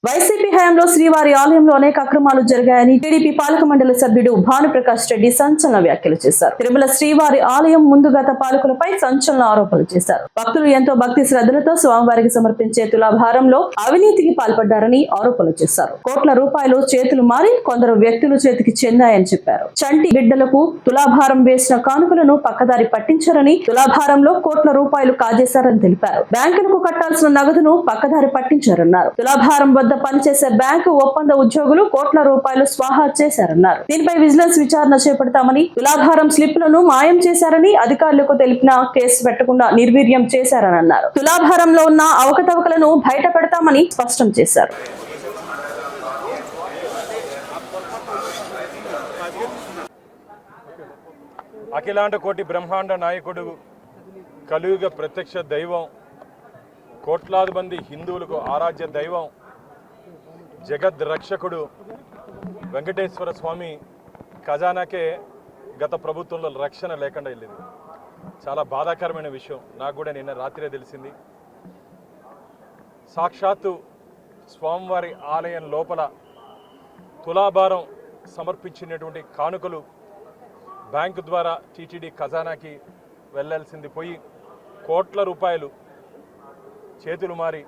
YCP హయాంలో శ్రీవారి ఆలయంలో అనేక అక్రమాలు జరిగాయని టీడీపీ పాలక మండలి సభ్యుడు భానుప్రకాష్ రెడ్డి సంచలన వ్యాఖ్యలు చేశారు. తిరుమల శ్రీవారి ఆలయం ముందు గత పాలకులపై సంచలన ఆరోపణలు చేశారు. భక్తులు ఎంతో భక్తి శ్రద్ధలతో స్వామివారికి సమర్పించే తులాభారంలో అవినీతికి పాల్పడ్డారని ఆరోపణలు చేశారు. కోట్ల రూపాయలు చేతులు మారి కొందరు వ్యక్తుల చేతికి చెందాయని చెప్పారు. చంటి బిడ్డలకు తులాభారం వేసిన కానుకలను పక్కదారి పట్టించారని, తులాభారంలో కోట్ల రూపాయలు కాజేశారని తెలిపారు. బ్యాంకులకు కట్టాల్సిన నగదును పక్కదారి పట్టించారన్నారు. తులాభారం వద్ద పనిచేసే బ్యాంకు ఒప్పంద ఉద్యోగులు కోట్ల రూపాయలు స్వాహా చేశారన్నారు. దీనిపై విజిలెన్స్ విచారణ చేపడతామని, తులాభారం స్లిప్లను మాయం చేశారని అధికారులకు తెలిపిన కేసు పెట్టకుండా నిర్వీర్యం చేశారని అన్నారు. తులాభారంలో ఉన్న అవకతవకలను బయట పెడతామని స్పష్టం చేశారు. అఖిలాండ కోటి బ్రహ్మాండ నాయకుడు, కలియుగ ప్రత్యక్ష దైవం, కోట్లాది మంది హిందువులకు ఆరాధ్య దైవం, జగద్ రక్షకుడు వెంకటేశ్వర స్వామి ఖజానాకే గత ప్రభుత్వంలో రక్షణ లేకుండా వెళ్ళింది. చాలా బాధాకరమైన విషయం. నాకు కూడా నిన్న రాత్రే తెలిసింది. సాక్షాత్తు స్వామివారి ఆలయం లోపల తులాభారం సమర్పించినటువంటి కానుకలు బ్యాంకు ద్వారా టీటీడీ ఖజానాకి వెళ్లాల్సింది పోయి కోట్ల రూపాయలు చేతులు మారి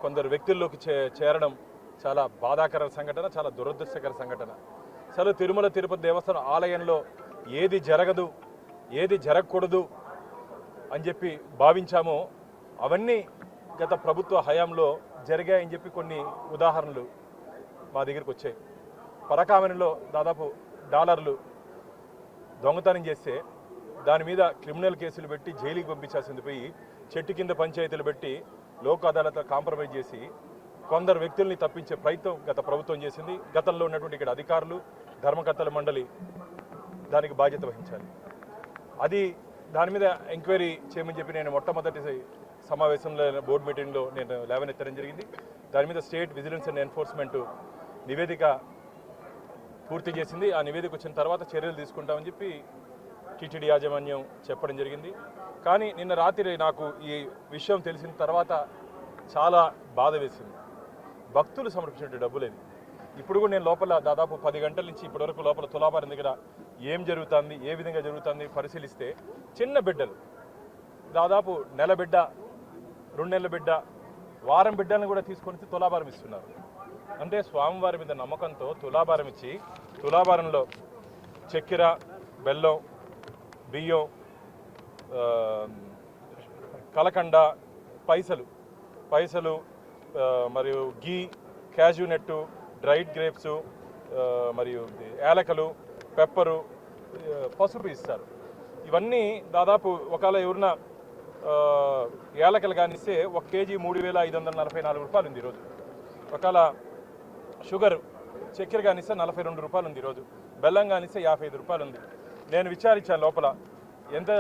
కొందరు వ్యక్తుల్లోకి చేరడం చాలా బాధాకర సంఘటన, చాలా దురదృష్టకర సంఘటన. అసలు తిరుమల తిరుపతి దేవస్థానం ఆలయంలో ఏది జరగదు, ఏది జరగకూడదు అని చెప్పి భావించామో అవన్నీ గత ప్రభుత్వ హయాంలో జరిగాయని చెప్పి కొన్ని ఉదాహరణలు మా దగ్గరికి వచ్చాయి. పరకామణిలో దాదాపు డాలర్లు దొంగతనం చేస్తే దాని మీద క్రిమినల్ కేసులు పెట్టి జైలుకి పంపించాల్సింది పోయి చెట్టు కింద పంచాయతీలు పెట్టి లోక్ అదాలత్లో కాంప్రమైజ్ చేసి కొందరు వ్యక్తుల్ని తప్పించే ప్రయత్నం గత ప్రభుత్వం చేసింది. గతంలో ఉన్నటువంటి ఇక్కడ అధికారులు, ధర్మకర్తల మండలి దానికి బాధ్యత వహించాలి. అది దాని మీద ఎంక్వైరీ చేయమని చెప్పి నేను మొట్టమొదటి సమావేశంలో బోర్డు మీటింగ్లో నేను లేవనెత్తడం జరిగింది. దాని మీద స్టేట్ విజిలెన్స్ అండ్ ఎన్ఫోర్స్మెంట్ నివేదిక పూర్తి చేసింది. ఆ నివేదిక వచ్చిన తర్వాత చర్యలు తీసుకుంటామని చెప్పి టీటీడీ యాజమాన్యం చెప్పడం జరిగింది. కానీ నిన్న రాత్రి నాకు ఈ విషయం తెలిసిన తర్వాత చాలా బాధ వేసింది. భక్తులు సమర్పించిన డబ్బులేని ఇప్పుడు కూడా నేను లోపల దాదాపు 10 గంటల నుంచి ఇప్పటివరకు లోపల తులాభారం దగ్గర ఏం జరుగుతుంది, ఏ విధంగా జరుగుతుంది పరిశీలిస్తే చిన్న బిడ్డలు దాదాపు నెల బిడ్డ, 2 నెలల బిడ్డ, వారం బిడ్డలను కూడా తీసుకొని తులాభారం ఇస్తున్నారు. అంటే స్వామివారి మీద నమ్మకంతో తులాభారం ఇచ్చి తులాభారంలో చక్కెర, బెల్లం, బియ్యం, కలకండ, పైసలు మరియు గీ, క్యాజూ నట్టు, డ్రైడ్ గ్రేప్స్, మరియు యాలకలు, పెప్పరు, పసుపు ఇస్తారు. ఇవన్నీ దాదాపు ఒకవేళ ఎవరిన యాలకలు కానిస్తే 1 కేజీ 3,544 రూపాయలు ఉంది ఈరోజు. ఒకవేళ షుగర్ చక్కెర కానిస్తే 42 రూపాయలు ఉంది ఈరోజు. బెల్లం కానిస్తే 55 రూపాయలు ఉంది. నేను విచారించాను లోపల ఎంత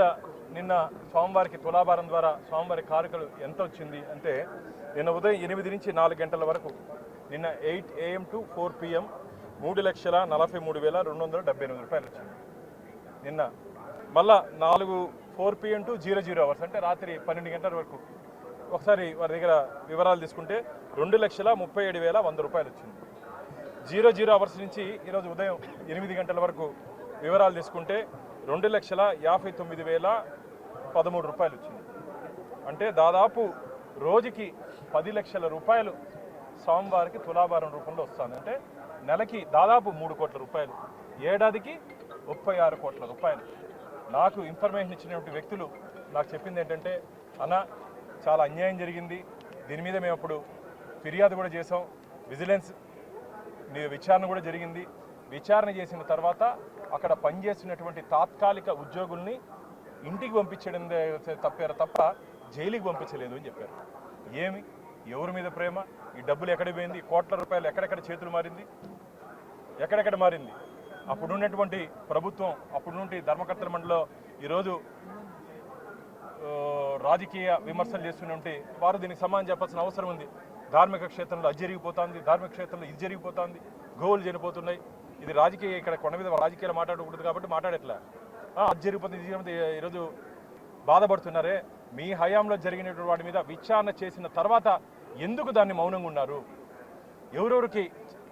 నిన్న స్వామివారికి తులాభారం ద్వారా స్వామివారి కానుకలు ఎంత వచ్చింది అంటే నిన్న ఉదయం 8 నుంచి 4 గంటల వరకు నిన్న 8 AM to 4 PM 3,43,278 రూపాయలు వచ్చింది నిన్న. మళ్ళా 4 PM to 00 hours అంటే రాత్రి 12 గంటల వరకు ఒకసారి వారి దగ్గర వివరాలు తీసుకుంటే 2,37,100 రూపాయలు వచ్చింది. 00 hours నుంచి ఈరోజు ఉదయం 8 గంటల వరకు వివరాలు తీసుకుంటే 2,59,013 రూపాయలు వచ్చింది. అంటే దాదాపు రోజుకి 10 లక్షల రూపాయలు స్వామివారికి తులాభారం రూపంలో వస్తుంది. అంటే నెలకి దాదాపు 3 కోట్ల రూపాయలు, ఏడాదికి 36 కోట్ల రూపాయలు. నాకు ఇన్ఫర్మేషన్ ఇచ్చినటువంటి వ్యక్తులు నాకు చెప్పింది ఏంటంటే, అన్న చాలా అన్యాయం జరిగింది, దీని మీద మేము అప్పుడు ఫిర్యాదు కూడా చేసాం, విజిలెన్స్ విచారణ కూడా జరిగింది. విచారణ చేసిన తర్వాత అక్కడ పనిచేస్తున్నటువంటి తాత్కాలిక ఉద్యోగుల్ని ఇంటికి పంపించడం తప్పారు తప్ప జైలుకి పంపించలేదు అని చెప్పారు. ఏమి, ఎవరి మీద ప్రేమ, ఈ డబ్బులు ఎక్కడ పోయింది, కోట్ల రూపాయలు ఎక్కడెక్కడ చేతులు మారింది, ఎక్కడెక్కడ మారింది. అప్పుడున్నటువంటి ప్రభుత్వం, అప్పుడున్నటువంటి ధర్మకర్తల మండలిలో ఈరోజు రాజకీయ విమర్శలు చేస్తున్నటువంటి వారు దీనికి సమాధానం చెప్పాల్సిన అవసరం ఉంది. ధార్మిక క్షేత్రంలో అది జరిగిపోతుంది, ధార్మిక క్షేత్రంలో ఇది జరిగిపోతుంది, గోవులు చనిపోతున్నాయి. ఇది రాజకీయ, ఇక్కడ కొండ మీద రాజకీయాలు మాట్లాడకూడదు కాబట్టి మాట్లాడట్లా. అది జరిగిపోతుంది, ఇది జరిగిపోతుంది. ఈరోజు బాధపడుతున్నారే, మీ హయాంలో జరిగినటువంటి వాటి మీద విచారణ చేసిన తర్వాత ఎందుకు దాన్ని మౌనంగా ఉన్నారు? ఎవరెవరికి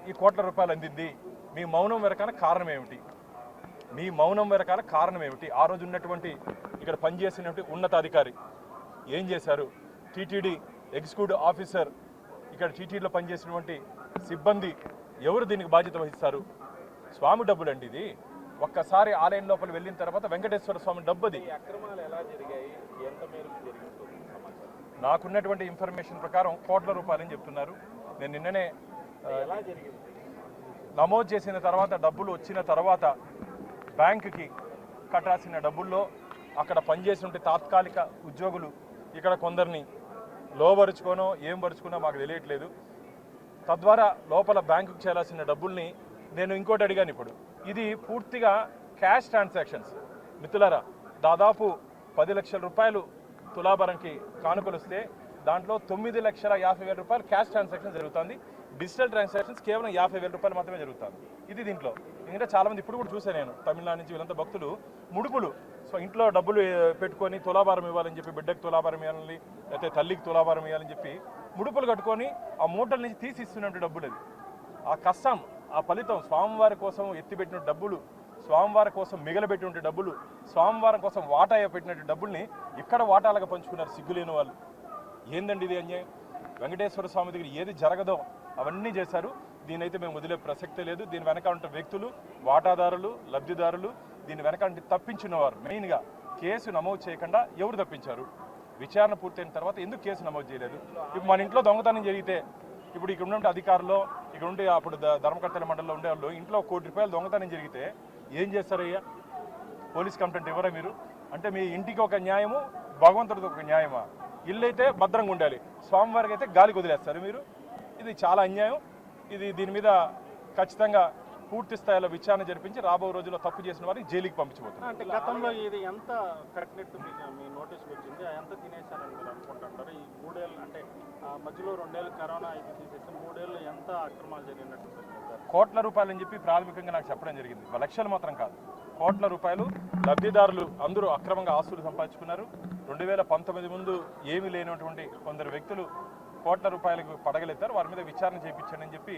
ఈ కోట్ల రూపాయలు అందింది? మీ మౌనం వెనకాల కారణం ఏమిటి? మీ మౌనం వెనకాల కారణం ఏమిటి? ఆ రోజు ఉన్నటువంటి ఇక్కడ పనిచేసినటువంటి ఉన్నతాధికారి ఏం చేశారు? టీటీడీ ఎగ్జిక్యూటివ్ ఆఫీసర్, ఇక్కడ టీటీడీలో పనిచేసినటువంటి సిబ్బంది ఎవరు దీనికి బాధ్యత వహిస్తారు? స్వామి డబ్బులు అండి ఇది. ఒక్కసారి ఆలయం లోపల వెళ్ళిన తర్వాత వెంకటేశ్వర స్వామి డబ్బుది. అక్రమాలు ఎలా జరిగాయి, ఎంత మేరకు జరిగింది నాకున్నటువంటి ఇన్ఫర్మేషన్ ప్రకారం కోట్ల రూపాయలని చెప్తున్నారు. నేను నిన్ననే ఎలా జరిగింది నమోదు చేసిన తర్వాత, డబ్బులు వచ్చిన తర్వాత బ్యాంకుకి కట్టాల్సిన డబ్బుల్లో అక్కడ పనిచేసిన తాత్కాలిక ఉద్యోగులు ఇక్కడ కొందరిని లోబరుచుకోనో ఏం పరుచుకునో మాకు తెలియట్లేదు. తద్వారా లోపల బ్యాంకుకి చేరాల్సిన డబ్బుల్ని నేను ఇంకోటి అడిగాను. ఇప్పుడు ఇది పూర్తిగా క్యాష్ ట్రాన్సాక్షన్స్ మిత్రులారా. దాదాపు 10 లక్షల రూపాయలు తులాభారంకి కానుకలు వస్తే దాంట్లో 9,50,000 రూపాయలు క్యాష్ ట్రాన్సాక్షన్ జరుగుతుంది. డిజిటల్ ట్రాన్సాక్షన్స్ కేవలం 50,000 రూపాయలు మాత్రమే జరుగుతుంది. ఇది దీంట్లో ఎందుకంటే చాలామంది ఇప్పుడు కూడా చూసాను నేను, తమిళనాడు నుంచి వీళ్ళంతా భక్తులు ముడుపులు ఇంట్లో డబ్బులు పెట్టుకొని తులాభారం ఇవ్వాలని చెప్పి, బిడ్డకు తులాభారం ఇవ్వాలని, లేకపోతే తల్లికి తులాభారం ఇవ్వాలని చెప్పి ముడుపులు కట్టుకొని ఆ మూటల నుంచి తీసి ఇస్తున్నటువంటి డబ్బులు. అది ఆ కష్టం, ఆ ఫలితం స్వామివారి కోసం ఎత్తిపెట్టిన డబ్బులు, స్వామివారి కోసం మిగలబెట్టిన డబ్బులు, స్వామివారం కోసం వాటా పెట్టినట్టు డబ్బుల్ని ఇక్కడ వాటాలుగా పంచుకున్నారు సిగ్గులేని వాళ్ళు. ఏందండి ఇది అన్యాయం? వెంకటేశ్వర స్వామి దగ్గర ఏది జరగదో అవన్నీ చేశారు. దీనైతే మేము వదిలే ప్రసక్తే లేదు. దీని వెనక ఉంటే వ్యక్తులు, వాటాదారులు, లబ్ధిదారులు, దీని వెనక తప్పించిన వారు. మెయిన్గా కేసు నమోదు చేయకుండా ఎవరు తప్పించారు? విచారణ పూర్తయిన తర్వాత ఎందుకు కేసు నమోదు చేయలేదు? ఇప్పుడు మన ఇంట్లో దొంగతనం జరిగితే, ఇప్పుడు ఇక్కడ ఉండే అధికారులు, ఇక్కడ ఉండే అప్పుడు ధర్మకర్తల మండలిలో ఉండే వాళ్ళు ఇంట్లో 1 కోటి రూపాయలు దొంగతనం జరిగితే ఏం చేస్తారయ్యా? పోలీస్ కంప్లైంట్ ఇవ్వరా మీరు? అంటే మీ ఇంటికి ఒక న్యాయము, భగవంతుడికి ఒక న్యాయమా? ఇల్లు అయితే భద్రంగా ఉండాలి, స్వామివారికి అయితే గాలికి వదిలేస్తారు మీరు. ఇది చాలా అన్యాయం. దీని మీద ఖచ్చితంగా పూర్తి స్థాయిలో విచారణ జరిపించి రాబో రోజుల్లో తప్పు చేసిన వారిని జైలుకి పంపించబోతున్నారు. అంటే గతంలో ఇది ఎంత కట్టినట్టు మీ నోటీస్కి వచ్చింది, ఎంత తినేశారని మీరు అనుకుంటుంటారు? ఈ 3 ఏళ్ళు అంటే మధ్యలో 2 ఏళ్ళు కరోనా ఇది తీసేసి 3 ఏళ్ళు ఎంత అక్రమాలు జరిగినట్టు కోట్ల రూపాయలు అని చెప్పి ప్రాథమికంగా నాకు చెప్పడం జరిగింది. లక్షలు మాత్రం కాదు, కోట్ల రూపాయలు లబ్ధిదారులు అందరూ అక్రమంగా ఆస్తులు సంపాదించుకున్నారు. 2019 ముందు ఏమీ లేనటువంటి కొందరు వ్యక్తులు కోట్ల రూపాయలకు పడగలెత్తారు. వారి మీద విచారణ చేయించండి అని చెప్పి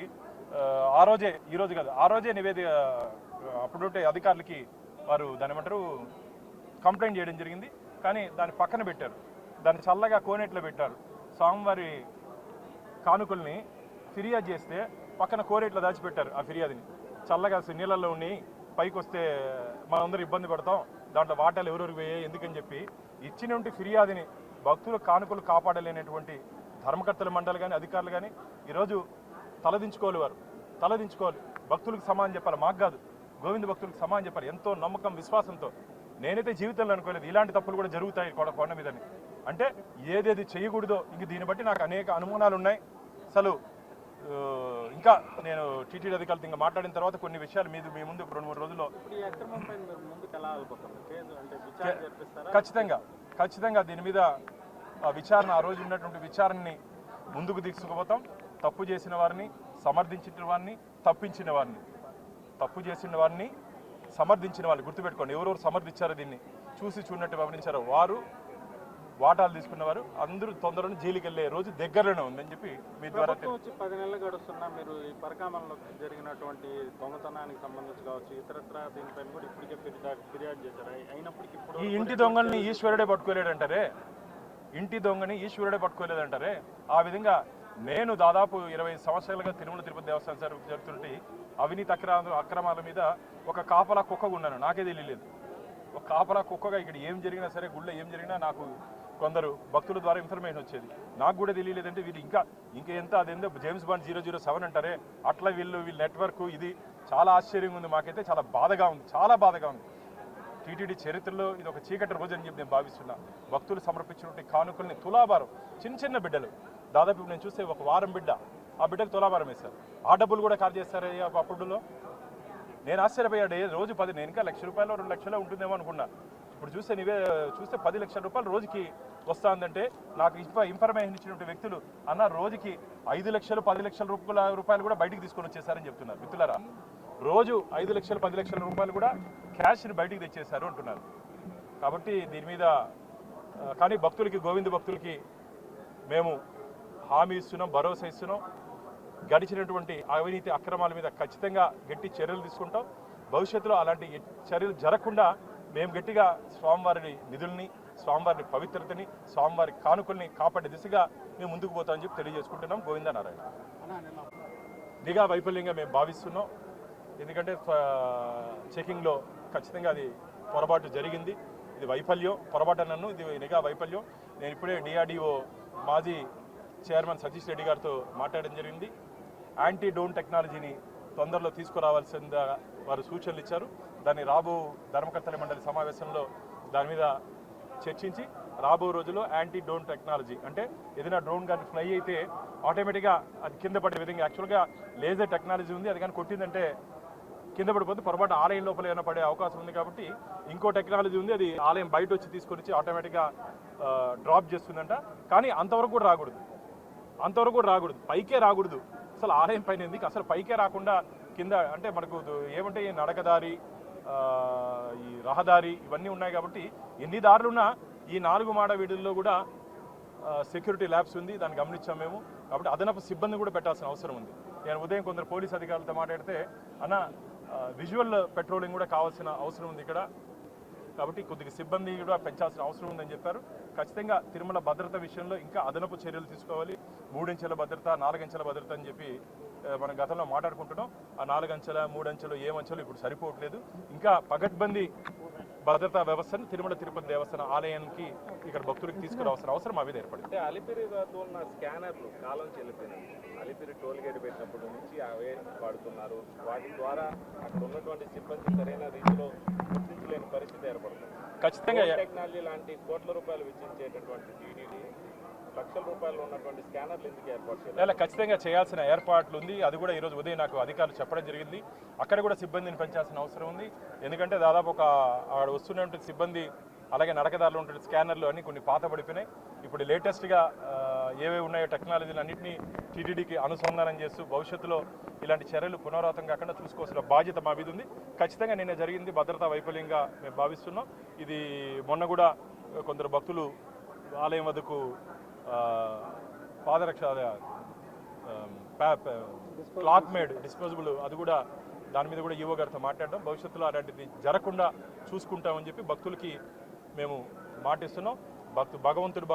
ఆ రోజే, ఈ రోజు కాదు, ఆ రోజే నివేదిక అప్పుడుంటే అధికారులకి వారు దాని ఏమంటారు కంప్లైంట్ చేయడం జరిగింది. కానీ దాన్ని పక్కన పెట్టారు, దాన్ని చల్లగా కోనేట్లో పెట్టారు. స్వామివారి కానుకల్ని ఫిర్యాదు చేస్తే పక్కన కోనేట్లో దాచిపెట్టారు. ఆ ఫిర్యాదుని చల్లగా నీళ్ళల్లో ఉండి పైకి వస్తే మనందరూ ఇబ్బంది పడతాం, దాంట్లో వాటాలు ఎవరెవరికి పోయాయి ఎందుకని చెప్పి ఇచ్చినటువంటి ఫిర్యాదుని భక్తుల కానుకలు కాపాడలేనటువంటి ధర్మకర్తల మండలి కానీ అధికారులు కానీ ఈరోజు తలదించుకోవాలి. వారు తలదించుకోవాలి. భక్తులకు సమానం చెప్పాలి, మాకు కాదు, గోవింద భక్తులకు సమానం చెప్పాలి. ఎంతో నమ్మకం, విశ్వాసంతో. నేనైతే జీవితంలో అనుకోలేదు ఇలాంటి తప్పులు కూడా జరుగుతాయి కొండ మీదని. అంటే ఏదేది చేయకూడదో ఇంక దీన్ని బట్టి నాకు అనేక అనుమానాలు ఉన్నాయి. అసలు ఇంకా నేను టీటీడీ అధికారులతో ఇంకా మాట్లాడిన తర్వాత కొన్ని విషయాలు మీ ముందు 2-3 రోజుల్లో ఖచ్చితంగా దీని మీద విచారణ, ఆ రోజు ఉన్నటువంటి విచారణని ముందుకు తీసుకుపోతాం. తప్పు చేసిన వారిని, సమర్థించిన వారిని, తప్పించిన వారిని, తప్పు చేసిన వారిని, సమర్థించిన వారిని గుర్తుపెట్టుకోండి. ఎవరెవరు సమర్థించారో, దీన్ని చూసి చూడనట్టు వివరించారో వారు, వాటాలు తీసుకున్నవారు అందరూ తొందరలో జైలుకి వెళ్ళే రోజు దగ్గరలోనే ఉందని చెప్పి మీ ద్వారా 10 నెలలు గడుస్తున్నా మీరు ఈ పరికామంలో జరిగినటువంటి దొంగతనానికి సంబంధించి కావచ్చు, ఇతరత్ర దీనిపైన కూడా ఇప్పటికే ఫిర్యాదు చేశారు. అయినప్పటికీ ఇప్పుడు ఈ ఇంటి దొంగల్ని ఈశ్వరుడే పట్టుకోలేడంటారే, ఇంటి దొంగని ఈశ్వరుడే పట్టుకోలేదంటారే. ఆ విధంగా నేను దాదాపు 20 సంవత్సరాలుగా తిరుమల తిరుపతి దేవస్థానం జరుగుతుంటే అవినీతి అక్రమాల మీద ఒక కాపలా కుక్కగా ఉన్నాను, నాకే తెలియలేదు. ఒక కాపలా కుక్కగా ఇక్కడ ఏం జరిగినా సరే, గుళ్ళో ఏం జరిగినా నాకు కొందరు భక్తుల ద్వారా ఇన్ఫర్మేషన్ వచ్చేది. నాకు కూడా తెలియలేదంటే వీళ్ళు ఇంకా ఎంత అదేందో జేమ్స్ బాండ్ 007 అంటారే అట్లా వీళ్ళ నెట్వర్క్. ఇది చాలా ఆశ్చర్యంగా ఉంది, మాకైతే చాలా బాధగా ఉంది, చాలా బాధగా ఉంది. టీటీడీ చరిత్రలో ఇది ఒక చీకటి రోజు అని చెప్పి నేను భావిస్తున్నా. భక్తులు సమర్పించినటువంటి కానుకల్ని తులాభారం, చిన్న బిడ్డలు, దాదాపు నేను చూస్తే 1 వారం బిడ్డ, ఆ బిడ్డకు తులాభారం వేశారు. ఆ డబ్బులు కూడా ఖర్చు చేస్తారు అప్పుడులో. నేను ఆశ్చర్యపోయాడు. రోజు 10, నేను ఇంకా 1,00,000 రూపాయలు 2 లక్షలు ఉంటుందేమో అనుకున్నా. ఇప్పుడు చూస్తే 10 లక్షల రూపాయలు రోజుకి వస్తుందంటే నాకు ఇన్ఫర్మేషన్ ఇచ్చినటువంటి వ్యక్తులు అన్న రోజుకి 5 లక్షలు 10 లక్షల రూపాయలు కూడా బయటికి తీసుకొని వచ్చేసారని చెప్తున్నారు. మిత్రులారా, రోజు 5 లక్షలు 10 లక్షల రూపాయలు కూడా క్యాష్ని బయటికి తెచ్చేశారు అంటున్నారు. కాబట్టి దీని మీద కానీ భక్తులకి, గోవింద భక్తులకి మేము హామీ ఇస్తున్నాం, భరోసా ఇస్తున్నాం. గడిచినటువంటి అవినీతి అక్రమాల మీద ఖచ్చితంగా గట్టి చర్యలు తీసుకుంటాం. భవిష్యత్తులో అలాంటి చర్యలు జరగకుండా మేము గట్టిగా స్వామివారి నిధుల్ని, స్వామివారి పవిత్రతని, స్వామివారి కానుకల్ని కాపాడే దిశగా మేము ముందుకు పోతామని చెప్పి తెలియజేసుకుంటున్నాం. గోవిందా నారాయణ. నిఘా వైఫల్యంగా మేము భావిస్తున్నాం. ఎందుకంటే చెకింగ్లో ఖచ్చితంగా అది పొరపాటు జరిగింది. ఇది వైఫల్యం, పొరపాటు నన్ను, ఇది నిఘా వైఫల్యం. నేను ఇప్పుడే డిఆర్డిఓ మాజీ చైర్మన్ సతీష్ రెడ్డి గారితో మాట్లాడడం జరిగింది. యాంటీ డ్రోన్ టెక్నాలజీని తొందరలో తీసుకురావాల్సిందిగా వారు సూచనలు ఇచ్చారు. దాన్ని రాబో ధర్మకర్తల మండలి సమావేశంలో దాని మీద చర్చించి రాబో రోజుల్లో యాంటీ డ్రోన్ టెక్నాలజీ అంటే ఏదైనా డ్రోన్ కానీ ఫ్లై అయితే ఆటోమేటిక్గా అది కింద పడే విధంగా, యాక్చువల్గా లేజర్ టెక్నాలజీ ఉంది, అది కానీ కొట్టిందంటే కింద పడిపోతే పొరపాటు ఆలయం లోపల ఏమైనా పడే అవకాశం ఉంది. కాబట్టి ఇంకో టెక్నాలజీ ఉంది, అది ఆలయం బయట వచ్చి తీసుకొని వచ్చి ఆటోమేటిక్గా డ్రాప్ చేస్తుందంట. కానీ అంతవరకు కూడా రాకూడదు, పైకే రాకూడదు. అసలు ఆలయం పైన ఎందుకు, అసలు పైకే రాకుండా కింద అంటే మనకు ఏమంటే ఈ నడకదారి, ఈ రహదారి ఇవన్నీ ఉన్నాయి. కాబట్టి ఎన్ని దారులున్నా ఈ 4 మాడ వీధుల్లో కూడా సెక్యూరిటీ ల్యాబ్స్ ఉంది, దాన్ని గమనించాం మేము. కాబట్టి అదనపు సిబ్బంది కూడా పెట్టాల్సిన అవసరం ఉంది. నేను ఉదయం కొందరు పోలీస్ అధికారులతో మాట్లాడితే అన్న విజువల్ పెట్రోలింగ్ కూడా కావాల్సిన అవసరం ఉంది ఇక్కడ, కాబట్టి కొద్దిగా సిబ్బంది కూడా పెంచాల్సిన అవసరం ఉందని చెప్పారు. ఖచ్చితంగా తిరుమల భద్రత విషయంలో ఇంకా అదనపు చర్యలు తీసుకోవాలి. 3 అంచెల భద్రత, 4 అంచెల భద్రత అని చెప్పి మనం గతంలో మాట్లాడుకుంటున్నాం. ఆ 4 అంచెల, 3 అంచెలు, ఏమంచెలు ఇప్పుడు సరిపోవట్లేదు. ఇంకా పగడ్బందీ భద్రతా వ్యవస్థను తిరుమల తిరుపతి దేవస్థాన ఆలయానికి ఇక్కడ భక్తులకు తీసుకురావాల్సిన అవసరం మా మీద ఏర్పడింది. అంటే అలిపిరితో ఉన్న స్కానర్లు కాలం చెల్లిపోయినాయి. అలిపిరి టోల్ గేట్ పెట్టినప్పటి నుంచి అవే వాడుతున్నారు. వాటి ద్వారా అక్కడ ఉన్నటువంటి సిబ్బంది సరైన రీతిలో గుర్తించలేని పరిస్థితి ఏర్పడుతుంది. ఖచ్చితంగా టెక్నాలజీ లాంటి కోట్ల రూపాయలు వెచ్చించేటటువంటి టీటీడీ లక్షల రూపాయలు ఉన్నటువంటి స్కానర్లు ఎందుకు ఏర్పాటు చేయాలి? ఖచ్చితంగా చేయాల్సిన ఏర్పాట్లు ఉంది. అది కూడా ఈరోజు ఉదయం నాకు అధికారులు చెప్పడం జరిగింది. అక్కడ కూడా సిబ్బందిని పెంచాల్సిన అవసరం ఉంది. ఎందుకంటే దాదాపు అక్కడ వస్తున్నటువంటి సిబ్బంది, అలాగే నడకదారులు ఉండే స్కానర్లు అన్నీ కొన్ని పాత పడిపోయినాయి. ఇప్పుడు లేటెస్ట్గా ఏవే ఉన్నాయో టెక్నాలజీలు అన్నింటినీ టీటీడీకి అనుసంధానం చేస్తూ భవిష్యత్తులో ఇలాంటి చర్యలు పునరావృతం కాకుండా చూసుకోవాల్సిన బాధ్యత మా మీద ఉంది. ఖచ్చితంగా నిన్న జరిగింది భద్రతా వైఫల్యంగా మేము భావిస్తున్నాం. ఇది మొన్న కూడా కొందరు భక్తులు ఆలయం వద్దకు పాదరక్ష క్లాత్ మేడ్ డిస్పోజబుల్, అది కూడా దాని మీద కూడా ఈవో గారితో మాట్లాడడం, భవిష్యత్తులో అలాంటిది జరగకుండా చూసుకుంటామని చెప్పి భక్తులకి మేము మాటిస్తున్నాం. భగవంతుడి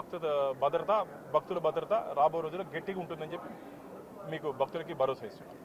భద్రత, భక్తుల భద్రత రాబో రోజుల్లో గట్టిగా ఉంటుందని చెప్పి మీకు భక్తులకి భరోసా ఇస్తున్నాం.